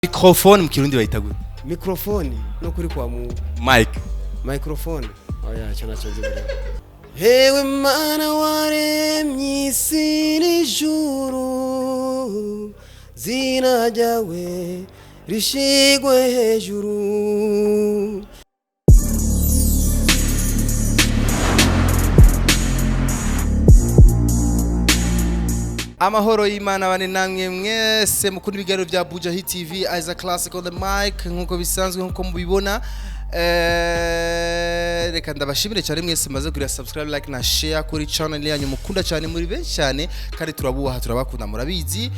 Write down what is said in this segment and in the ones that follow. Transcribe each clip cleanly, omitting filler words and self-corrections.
Microphone mu kirundi bayita gute? Microphone no kuri kwa mu Mic. microphone. Oya cyo naco nzibira. Hewe mana waremye isi n'ijuru, zina ryawe rishigwe hejuru. Amahoro y'Imana bane namwe mwese mukunda ibiganiro bya Buja Hit TV Isaac Classic on the mic nkuko bisanzwe nkuko mubibona reka ndabashimire cyane mwese maze kuri subscribe like na share kuri channel yanyu mukunda cyane muri benshi cyane kandi turabuha turabakunda murabizi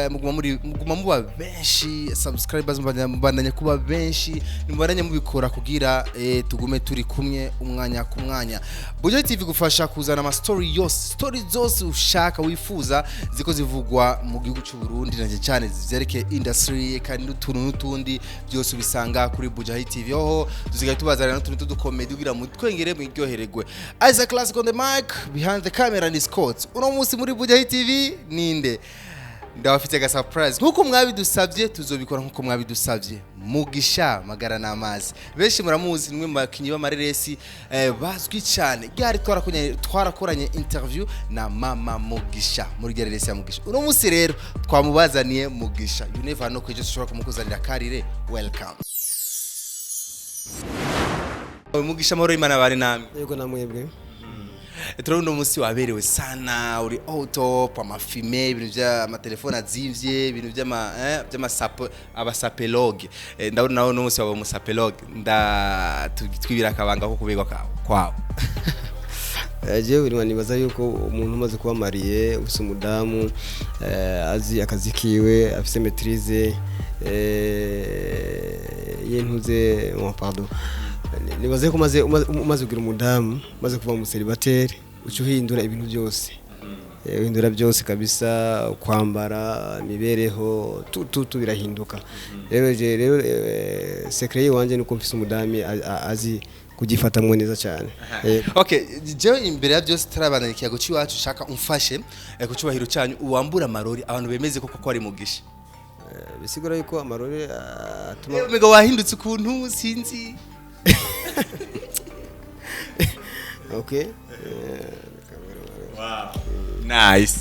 muguma muba benshi subscribers mubandanye kuba benshi nimubandanye mubikora kugira tugume turi kumwe umwanya ku mwanya. Buja TV gufasha kuzana ama story zose ushaka wifuza ziko zivugwa mu gihugu cy'u Burundi nanje cyane zizereke industry kandi n'utuntu n'utundi byose ubisanga kuri Buja TV ho tuzigaye tubazana n'utuntu tudukomedi kugira mu twengere mu iryohererwe. Isaac Classic on the mic, behind the camera ni Scott. Uno munsi muri Buja TV ninde ndabafite ga surprise nkuko mwabidusavye tuzobikora nkuko mwabidusavye. Mugisha magara n'amazi benshi muramuzi nimwe mu bakinyi b'amareresi bazwi cyane gari twarakoranye interview na mama Mugisha muri gereresi ya Mugisha. Uno munsi rero twamubazaniye Mugisha, you never know ko ejo ushobora kumukuzanira karire. Welcome Mugisha, mahoro y'Imana bari namwe. Yego namwebwe. Turabona umunsi waberewe sana, uri top amafime ibintu bya amatelefone azimvye ibintu by'amasapo abasapelogue. Ndabona nawo umunsi waba umusapelogue twibira akabanga ko kubegwa kwawo. Je uri nibaza yuko umuntu umaze kuba mariye ufise umudamu azi akazi kiwe afise maîtrise yentuze pardon. Nibaze ko umaze kugira umudamu maze kuva mu célibataire ucuhindura ibintu byose. Uhindura byose kabisa, kwambara mibereho tu birahinduka. Rero secret wanje nuko mfise umudamu azi kugifata mu neza cyane. Okay, je imbere ya byose tarabana ikiyago ciwacu shaka umfashe kucubahiro cyanyu uwambura amarori abantu bemeze koko ari Mugisha. Bisigura yuko amarori atuma mega wahindutse ukuntu sinzi. Okay. Wow. Nice.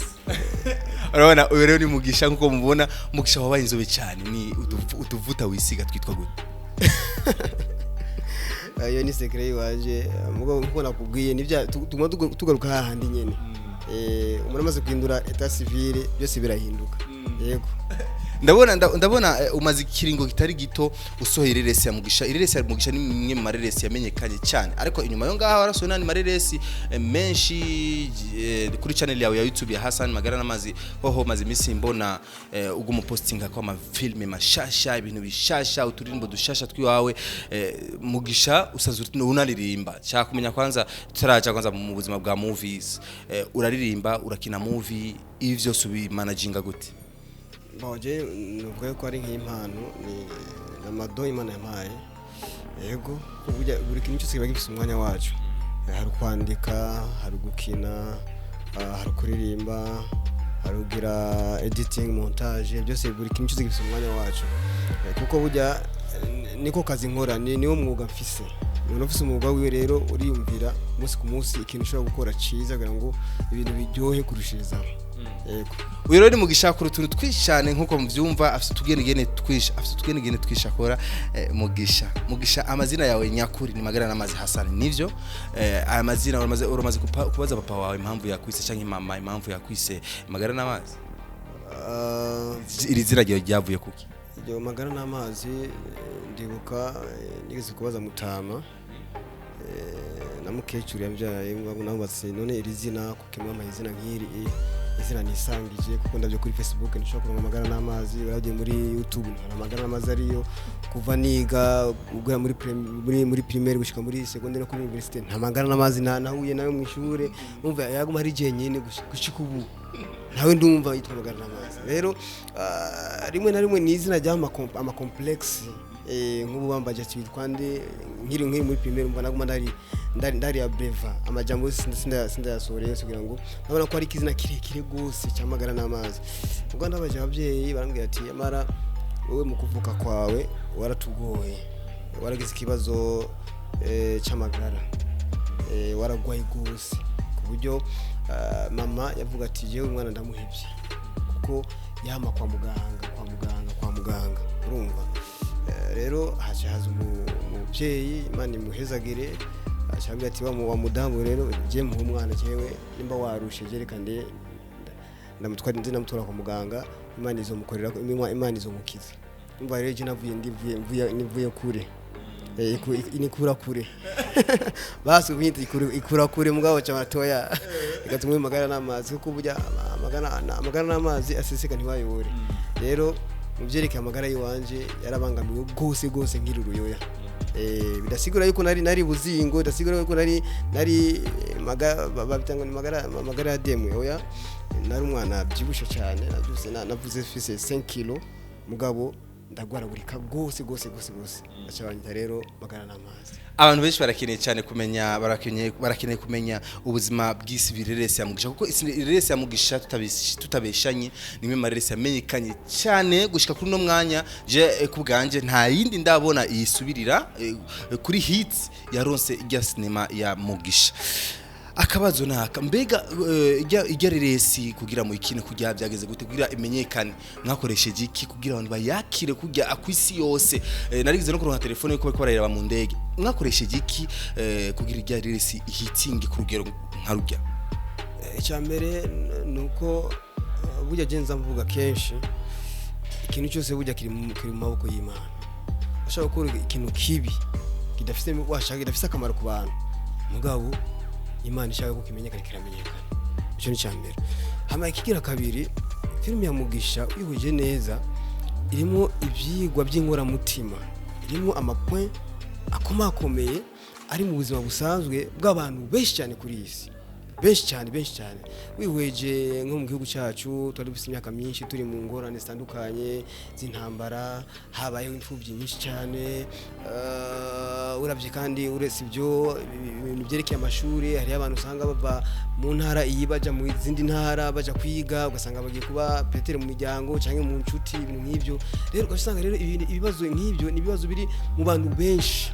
Urabona uyu rero ni Mugisha nkuko mubona. Mugisha wabaye inzobe cyane, ni utuvuta wisiga twitwa gute? Ayo ni secret waje mugo nkuko nakubwiye nivya tuguma tugaruka hahandi nyene. Umuntu amaze kwindura etat civile byose birahinduka. Yego. Ndabona umaze ikiringo kitari gito usohera ireresi ya Mugisha. Ireresi ya Mugisha ni mwe mu mareresi yamenyekanye cyane, ariko inyuma yo ngaho arasohora ni mareresi menshi kuri channel yawe ya YouTube ya Hassan Magara n'amazi hoho maze imisi mbona ugumu postinga kwa ma film mashasha ibintu bishasha uturimbo dushasha twiwawe. Mugisha usanzwe unaririmba cyaka kumenya kwanza tutaraca kwanza mu buzima bwa movies, uraririmba urakina movie ivyo subi managinga gute? Boje nuvuga ko ari nk'impano ni amado Imana yampaye. Yego kuburya buri kintu cyose kiba gifite umwanya wacu. Hari kwandika, hari gukina, hari kuririmba, hari kugira editing, montage, byose buri kintu cyose gifite umwanya wacu. Kuko burya niko kazi nkora niwo mwuga mfise. Umuntu ufise umwuga wiwe rero uriyumvira umunsi ku munsi ikintu ushobora gukora ciza kugira ngo ibintu biryohe kurushirizaho. Yego. Uyu rero ni Mugisha kuri utuntu twishane nkuko muvyumva, afite utugene twisha akora. Mugisha amazina yawe nyakuri ni Magara n'amazi Hassan, nivyo? Aya mazina uramaze kubaza papa wawe impamvu yakwise canke mama impamvu yakwise Magara n'amazi? Iri zina ryavuye kuki? Iryo Magara n'amazi ndibuka nigeze kubaza mutama na mukecuru yabyaye namubatse none iri zina kuko amazina nk'iri izina nisangije kuko ndavyo kuri Facebook nishobora kuronka Magara n'amazi, baragiye muri YouTube na Magara n'amazi ariyo kuva niga ugura muri primaire gushika muri secondaire no kuri university nta Magara n'amazi nahuye nawe mu ishure umva yaguma ari je nyene gushika ubu nawe ndumva yitwa Magara n'amazi. Rero rimwe na rimwe ni izina rya ama complex nk'ubu bambaje ati twande nkiri muri primaire mbona guma ndari ya breva amajambo sinda yasoreye kugira ngo nabona ko ari kizina kirekire gose cyamagara n'amazi. Ubwo ndabaje abavyeyi barambwira ati amara wowe mu kuvuka kwawe waratugoye waragize ikibazo c'amagara waragwaye gose ku buryo mama yavuga ati jewe umwana ndamuhevye kuko yama kwa muganga urumva rero haje haza umuvyeyi Imana imuhezagire ashambye ati wa mudamu rero je mu umwana jewe nimba warushe jerekande ndamutwara ndamutora kwa muganga Imana izomukorera Imana izomukiza umva rero je navuye nivuye kure inikura kure basi ubinti ikura kure mugabo cyamatoya igatumwe magara n'amazi kuko burya amagara n'amazi aseseka ntiwayobore rero muvyerekeye amagara yiwanje yarabangamiwe gose nkiruruyoya bidasigura yuko nari buzingo bidasigura yuko nari babitanga magara ya demwe oya nari umwana byibushe cyane navuze fise 5 kilo mugabo ndagwaragurika gose acabanyita rero magara n'amazi abantu benshi barakeneye cyane kumenya barakeneye kumenya ubuzima bw'isi birerese ya Mugisha kuko isi birerese ya Mugisha tutabeshanye nimwe marerese yamenyekanye cyane gushika kuri no mwanya je kubganje nta yindi ndabona yisubirira kuri hits yaronse ijya cinema ya Mugisha akabazo naka mbega ijya reresi kugira mu ikintu kujya byageze gute kugira imenyekane mwakoresheje iki kugira abantu bayakire kujya akwisi yose narigize no kuronka telefone yuko barareba mu ndege mwakoresheje iki kugira ijya reresi hitingi ku rugero nka rujya icyambere nuko burya genza mvuga kenshi ikintu cyose burya kiri mu maboko y'Imana ashaka gukora ikintu kibi kidafite akamaro ku bantu mugabo Imana ishaka ko kimenyekana kiramenyekana cyo ni cyambere hama ikigira kabiri filime ya Mugisha ihuje neza irimo ivyigwa by'inkora mutima irimo amapoint akomakomeye ari mu buzima busanzwe bw'abantu benshi cyane kuri isi benshi cyane wihweje nko mu gihugu cyacu twari dufite imyaka myinshi turi mu ngorane zitandukanye z'intambara habayeho imfubyi nyinshi cyane uravye kandi uretse ibyo ibintu byerekeye amashuri hari abantu usanga bava mu ntara iyi baja mu zindi ntara baja kwiga ugasanga bagiye kuba petere mu miryango cyangwa mu nshuti ibintu nk'ibyo rero ugasanga rero ibibazo nk'ibyo ni ibibazo biri mu bantu benshi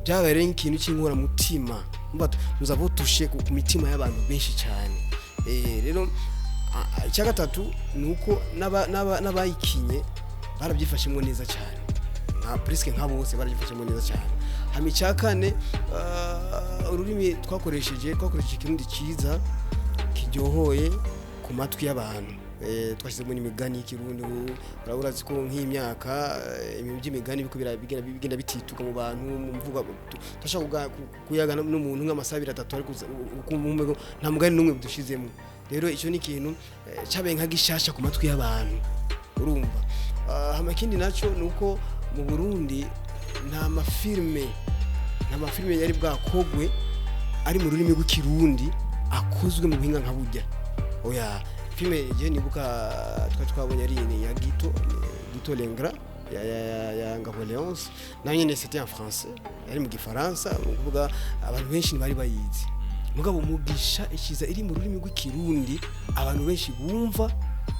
byabaye ikintu cy'inkora mutima muzavo tushe ku mitima y'abantu benshi cyane rero icya gatatu nuko n'abayikinye barabyifashemo neza cyane nka presque nka bose barabyifashemo neza cyane hama icya kane ururimi twakoresheje ikirundi cyiza kiryohoye ku matwi y'abantu twashyizemo n'imigani y'ikirundi urazi ko nk'imyaka ibintu by'imigani bigenda bitituka mu bantu mu mvuga tashaka kuyagana n'umuntu nk'amasabira 3 ariko nta mugani n'umwe budushizemo rero icyo ni ikintu cyabaye nka gishasha ku matwi y'abantu urumva hama kindi naco nuko mu Burundi nta mafilme yari bwakogwe ari mu rurimi rw'ikirundi akozwe mu buhinga nka burya oya filme je nibuka twabonye ari ya Gito Lengra ya Ngabo Leonce na nyine c'était en français yari mu gifaransa kuvuga abantu benshi bari bayizi mugabo Mugisha ikiza iri mu rurimi rw'ikirundi abantu benshi bumva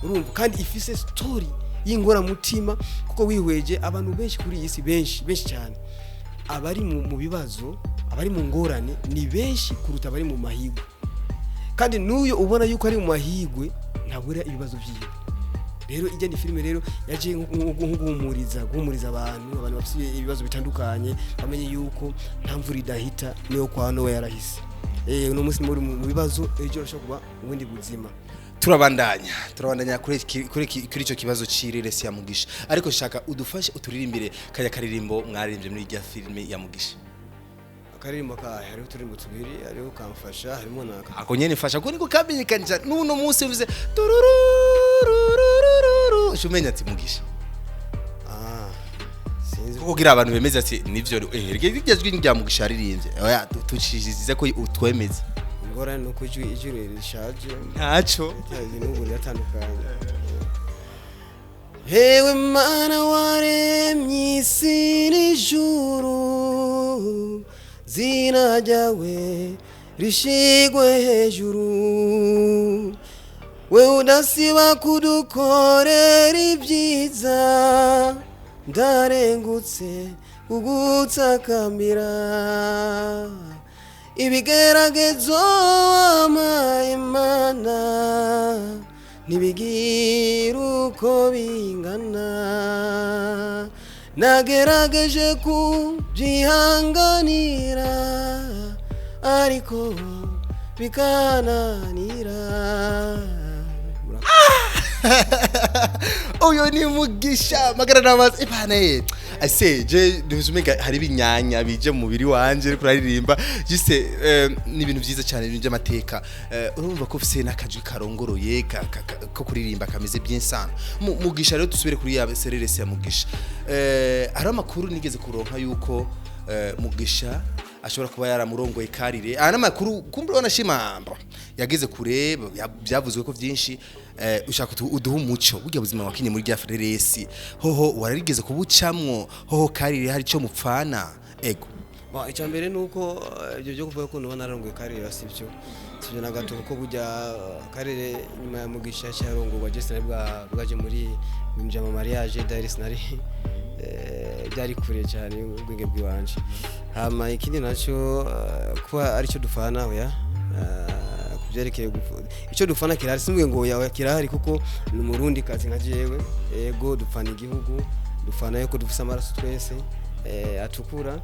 urumva kandi ifise story y'ingora mutima kuko wihweje abantu benshi kuri iyi si benshi cyane abari mu bibazo abari mu ngorane ni benshi kuruta abari mu mahigwe kandi nuyo ubona yuko ari mu mahigwe ntabura ibibazo byiwe rero ijya ni filime rero yaje guhumuriza abantu bafite ibibazo bitandukanye bamenye yuko nta mvura idahita niyo kwa Nowa yarahise uno munsi muri mu bibazo ejo urashobora kuba ubundi buzima turabandanya kuri icyo kibazo cy'ireresi ya Mugisha ariko shaka udufashe uturirimbire kaya karirimbo mwaririmbye muri ijya filime ya Mugisha akaririmbo hariho uturimbo tubiri hariho kamfasha harimo naka ako nyene fasha ko niko kamenyekanye n'uno munsi uvuze shumenya ati Mugisha sinzi kugira abantu bemeze ati nivyo rigezwe n'irya Mugisha aririmbye oya tucishize ko utwemeze ingorane nuko ijuru rishaje ntaco n'ubu yatandukanye hewe mana waremye isi n'ijuru zina ryawe rishigwe hejuru we udasiba kudukorera ibyiza ndarengutse ugutsakamira ibigeragezo w'Imana nibigira uko bingana nagerageje kubyihanganira ariko bikananira. Uyo ni Mugisha magara namaze ipana ye ase je nduzumega hari binyanya bije mu mubiri wanje ariko raririmba juste ni ibintu byiza cyane ibintu by'amateka. Urumva ko ufise nakajwi karongoroye ko kuririmba kameze bien sana. Mugisha rero tusubire kuri ya sererese ya Mugisha. Ari amakuru nigeze kuronka yuko Mugisha ashobora kuba yaramurongoye Karire n'amakuru kumbe wanashimamba yageze kure byavuzwe ko byinshi. Ushaka uduha umuco burya buzima wakinye muri rya Freresi hoho wararigeze kubucamwo hoho Karire hari cyo mupfana ego icya mbere nuko ibyo byo kuvuga ko nubona arongoye Karire sivyo na gato kuko burya Karire nyuma ya Mugisha cyarongowe Justin bwaje muri mujama mariage Dairis nari byari kure cyane ubwenge bw'iwanje. Hama ikindi nacyo kuba ari cyo dufana oya byerekeye icyo dufana kirari simwe ngo yawe kirahari kuko ni Murundi kazi nka jewe ego dufana igihugu dufana yuko dufise amaraso twese atukura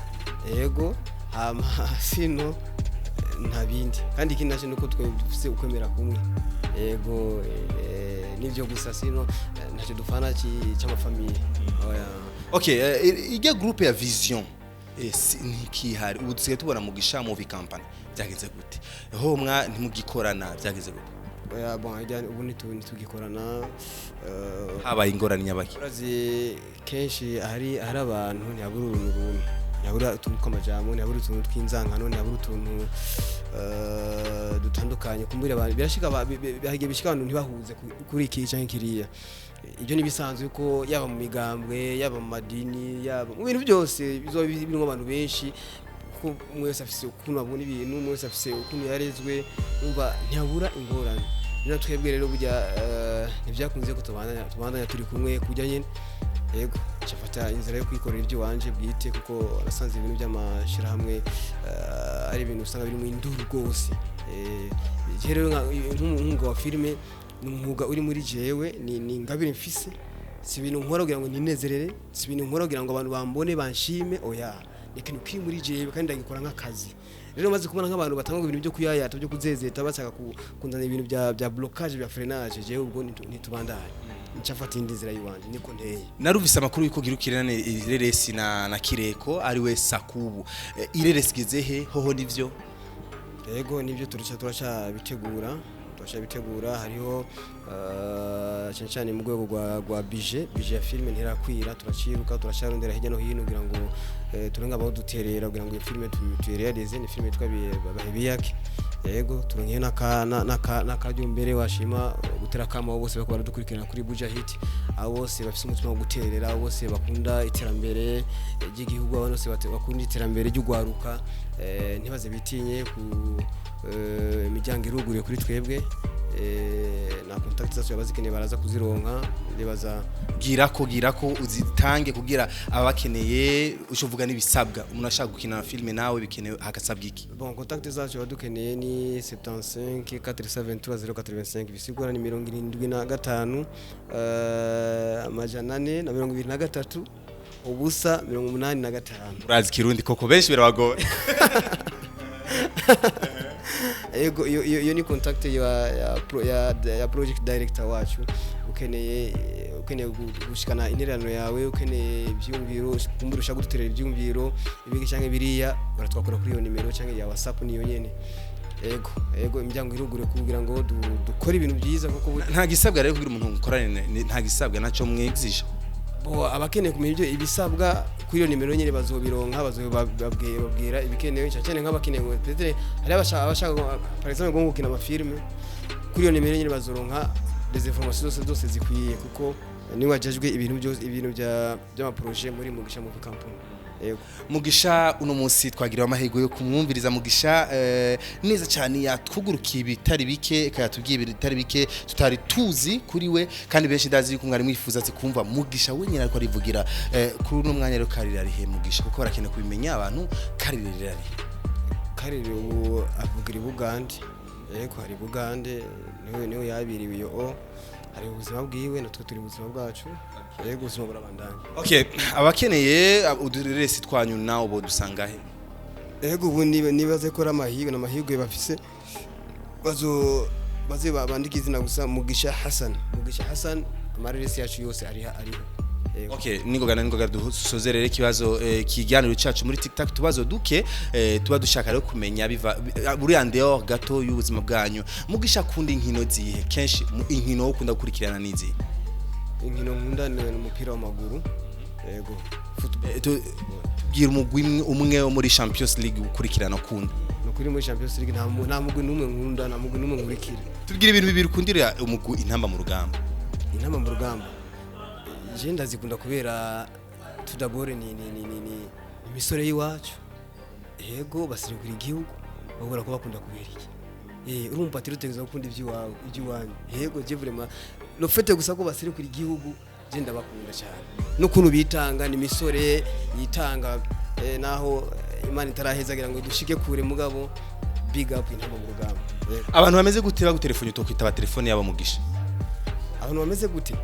ego hama sino nta bindi kandi ikindi nacyo nuko twe dufise ukwemera kumwe ego nivyo gusa sino ntacyo dufana cy'amafamiye oya. Okay, ijya groupe ya Vision nikihari ubu dusigaye tubona Mugisha movie company byageze gute ho mwa ntimugikorana byageze gute? Oya bon ubu nitugikorana habaye ingorane nyabaki urazi kenshi hari abantu ntiyabura uruntu ntiyabura utuntu tw'amajambo ntiyabura utuntu tw'inzankano ntiyabura utuntu dutandukanye kumbura abantu birashika bahiye bishika abantu ntibahuze kuri iki cyangwa kiriya. Ibyo nibisanzwe ko yaba mu migambwe yaba mu madini yaba mu bintu byose bizo birimo abantu benshi ko mwese afise ukuntu abona ibintu mwese afise ukuntu yarezwe umva ntiyabura ingorane. Nina twebwe rero burya ntibyakunze ko tubandanya turi kumwe kujya nyene yego cyafata inzira yo kwikorera ibyo wanje bwite kuko nasanze ibintu by'amashira hamwe ari ibintu usanga biri mu induru rwose. Rero nk'umwuga wa filime n'umwuga uri muri jewe ni ngabire mfise si ibintu nkora kugira ngo ninezerere si ibintu nkora kugira ngo abantu bambone banshime oya ikintu kiri muri jewe kandi ndagikora nk'akazi. Rero maze kubona nk'abantu batanga ibintu byo kuyayata byo kuzezeta bashaka kundana ibintu bya blocage bya freinage jewe ubwo ntitubandanye ncafata indizira yiwanje niko nteye. Naruvise amakuru yuko girukirane Ireresi na Kireko ari we Sakubu. Ireresi gezehe hoho nivyo yego nivyo turacha bitegura hariho cyane mu rwego rwa budget ya filme ntirakwira turaciruka turasharondera hirya no hino kugira ngo turenga abaho duterera kugira ngo iyo filme tuyirealize ni filme twabiye bahebiyake yego turonye nakajyo mbere washima gutera kama bose bakora dukurikirana kuri Buja Hit abo bose bafise umutima wo guterera abo bose bakunda iterambere ry'igihugu abo bose bakunda iterambere ry'ugwaruka ntibaze bitinye ku imiryango iruguriye kuri twebwe na contact zacu abazikeneye baraza kuzironka ndibaza gira ko uzitange kugira abakeneye ushovuga n'ibisabwa umuntu ashaka gukina filme nawe bikenewe hagasabwa iki? Bon contact zacu abadukeneye ni 75 473 085 bisigura ni 75 amajana 423 ubusa 85. Urazi Kirundi koko benshi birabagora. Ego yo ni contact ya project director wacu ukeneye gushikana intererano yawe ukeneye ibyumviro kumburusha guterera ibyumviro ibiki cyangwa biriya baratwakora kuri iyo nimero cyangwa ya WhatsApp niyo nyene. Ego imiryango irugure kugira ngo dukore ibintu byiza kuko nta gisabwa rero kugira umuntu ukorane nta gisabwa naco mwexisha abakeneye kumenya ibyo ibisabwa kuri iyo nimero nyine bazobironka bazobabwira ibikenewe cyane nk'abakeneye peut-être hari abashaka par exemple ngo gukina amafilme kuri iyo nimero nyine bazoronka des informations zose zikwiye kuko ni wajejwe ibintu byose ibintu by'ama projet muri Mugisha Movie Company. yego Mugisha uno munsi twagiriwe amahirwe yo kumwumviriza Mugisha neza cyane yatwugurukiye ibitari bike kayatubwiye ibitari bike tutari tuzi kuri we kandi benshi ndazi yuko mwari mwifuza kumva Mugisha wenyine ariko arivugira kuri uno mwanya rero karira rihe Mugisha kuko barakeneye kubimenya abantu karira karira ubu avugira Bugande yego hari Bugande niwe yabiriwe yo hari ubuzima bwiwe natwe turi ubuzima bwacu yego ubuzima burabandanya. Okay, abakeneye udureresi twanyu nawo bo dusangahe? Yego ubu nibaze ko amahirwe bafise baze bandika izina gusa Mugisha Hassan amareresi yacu yose ariho. Okay, ningoga dusozerere kibazo kiganiro cyacu muri TikTok tubazo duke tuba dushaka rero kumenya biva buri andeo gato y'ubuzima bwanyu. Mugisha kundi inkino zihe kenshi inkino ukunda gukurikirana nizi? Inkino nkunda ni umupira w'amaguru. Yego football. Tubwira umugwi umwe wo muri Champions League ukurikirana kunda. Nukuri muri Champions League nta mugwi numwe nkunda nta mugwi numwe nkurikira. Tubwira ibintu bibiri ukundira umugwi intamba mu rugamba. Intamba mu rugamba je ndazikunda kubera tudabore ni imisore yiwacu yego basirikira igihugu babura ko bakunda kubera iki urumva tirutegeza gukunda iby'iwanyu yego je vraiment no fete gusa ko basirikira igihugu je ndabakunda cyane no kuntu bitanga ni imisore yitanga naho Imana itarahezagira ngo dushike kure mugabo big up intamba mu rugamba. Abantu bameze gute bagutelefone to kwitaba telefone yabo Mugisha? Abantu bameze gute?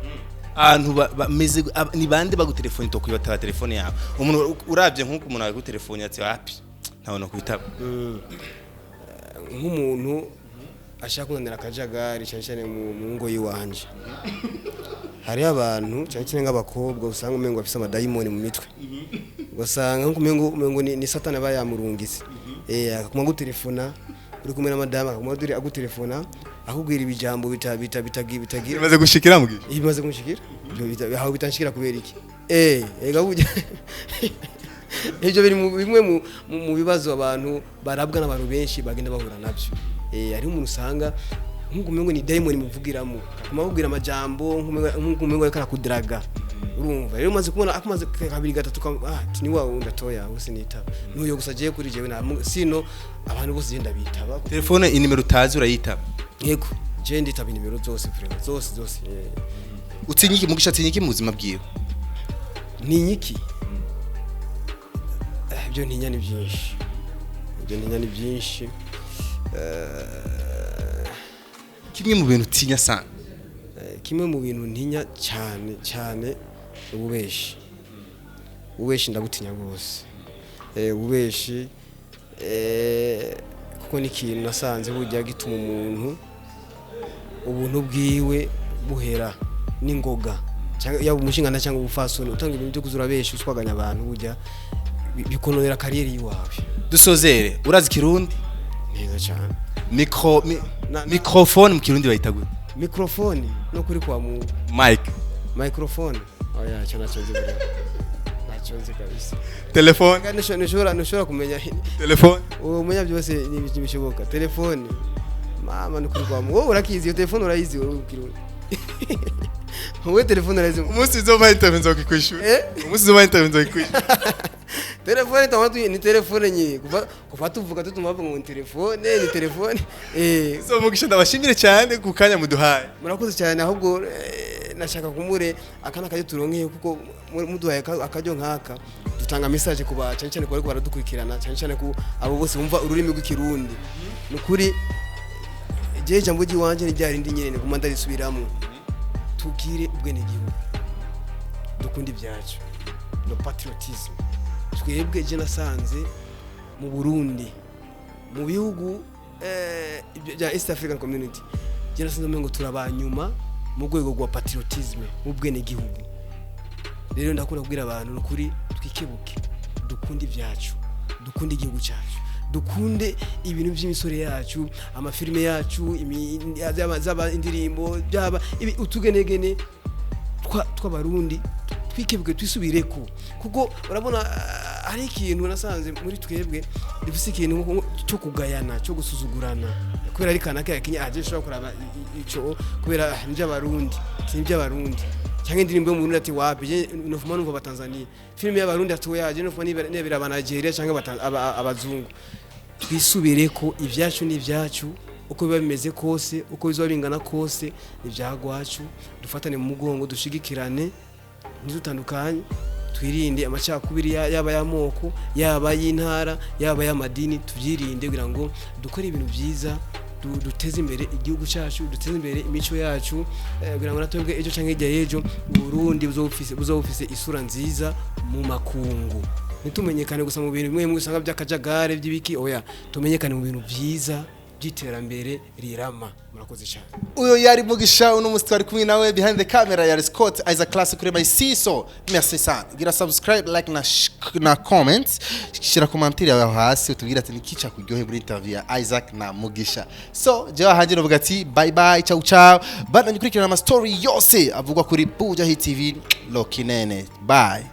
Abantu bameze ni bande bagutelefone to kwitaba telefone yabo? Umuntu uravye nkuko umuntu agutelefone ati happy ntabona kwitaba. Nk'umuntu ashaka kunanira akajagari cyane mu ngo yiwanje. Hari abantu cyane nk'abakobwa usanga umengo bafise amadayimoni mu mitwe. Ugasanga nk'umengo ni satani bayamurungise. Akumwa gutelefona uri kumwe na madama akumwa duri agutelefona ahubwira ibijambo bitagira bimaze gushikira Mugisha. Bimaze gushikira aho bitanshikira kubera iki ega burya ibyo biri bimwe mu bibazo abantu barabwa n'abantu benshi bagenda bahura nabyo ari umuntu usanga nk'ukumengo ni diamond muvugiramo akumubwira amajambo nk'ukumengo ariko arakudraga urumva rero maze kubona akumaze kabiri gatatu ni wawe ndatoya hose nitaba nuyo gusa je kuri jewe sino abantu bose genda bitaba telefone inimero utazi urayitaba yego je nditaba inimero zose frère zose utinyiki Mugisha atinyiki mu buzima bwiwe ni nyiki ibyo ntinya ni byinshi kimwe mu bintu utinya sana kimwe mu bintu ntinya cyane ubeshi ndabutinya rwose ubeshi kuko ni ikintu nasanze bujya gituma umuntu ubuntu bwiwe buhera n'ingoga yaba umushingana cyangwa ubufasoni utanga ibintu byo kuzura beshi uswaganya abantu bujya bikononera kariyeri yiwawe. Dusozere urazi kirundi neza cyane microphone mu kirundi bayita gute? Microphone no kuri kwa mu microphone oya cyana cyonze bure nacyonze kabisa. Telefone nishobora kumenya telefone umenya byose n'ibishoboka telefone mama no kuri kwa mu wowe urakizi iyo telefone urayizi kirundi wowe telefone urayizi umunsi uzoma interview nzokikwishura umunsi uzoma interview nzokikwishura telefone tamatu ni telefone nyi kuva tuvuga tutumavuga ngo telefone ni telefone so Mugisha ndabashimire cyane ku kanya muduhaye. Murakoze cyane ahubwo nashaka kumure akana kaje turonkeye kuko muduhaye akajyo nkaka dutanga message kuba cyane ko baradukurikirana cyane ko abo bose bumva ururimi rw'ikirundi nukuri je jambo ji wanje ni ryari ndi nyene kuma ndarisubiramo tukire ubwene gihugu dukunda ibyacu no patriotism twebwe je nasanze mu Burundi mu bihugu bya East African Community je nasanze ngo turabanyuma mu rwego rwa patriotism mu bwene gihugu. Rero ndakunda kubwira abantu nukuri twikebuke dukunda ibyacu dukunda igihugu cyacu dukunde ibintu by'imisore yacu amafilme yacu zaba indirimbo byaba utugenegene tw'abarundi twikebuke twisubireko kuko urabona hari ikintu nasanze muri twebwe dufise ikintu cyo kugayana cyo gusuzugurana kubera ari kanaka yakinye aje shobora kuraba ico kubera nje abarundi sinje abarundi cyangwa indirimbo yo mu Burundi ati wapi je nofuma numva abatanzania filime y'abarundi ati oya je nofuma nibira abanigeria cyangwa abazungu twisubire ko ivyacu n'ivyacu uko biba bimeze kose uko bizoba bingana kose ivyagwacu dufatane mu mugongo dushigikirane ntidutandukanye twirinde amacakubiri yaba y'amoko yaba y'intara yaba y'amadini tuvyirinde kugira ngo dukore ibintu byiza duteze imbere igihugu cyacu duteze imbere imico yacu kugira ngo natwebwe ejo canke hirya y'ejo Burundi buzofise isura nziza mu makungu nitumenyekane gusa mu bintu bimwe mu usanga by'akajagare by'ibiki oya tumenyekane mu bintu byiza by'iterambere rirama murakoze cyane uyo yari Mugisha uno musi twari kumwe nawe behind the camera yari Scott Isaac Classic kuri my siso merci sana gira subscribe like na comment shira commentaire yawe hasi utubwira ati nikica kuryohe muri interview ya Isaac na Mugisha so je wahanje novuga ati bye bye ciao ciao bana nyikurikirana ama story yose avugwa kuri Buja Hit TV Lokinene bye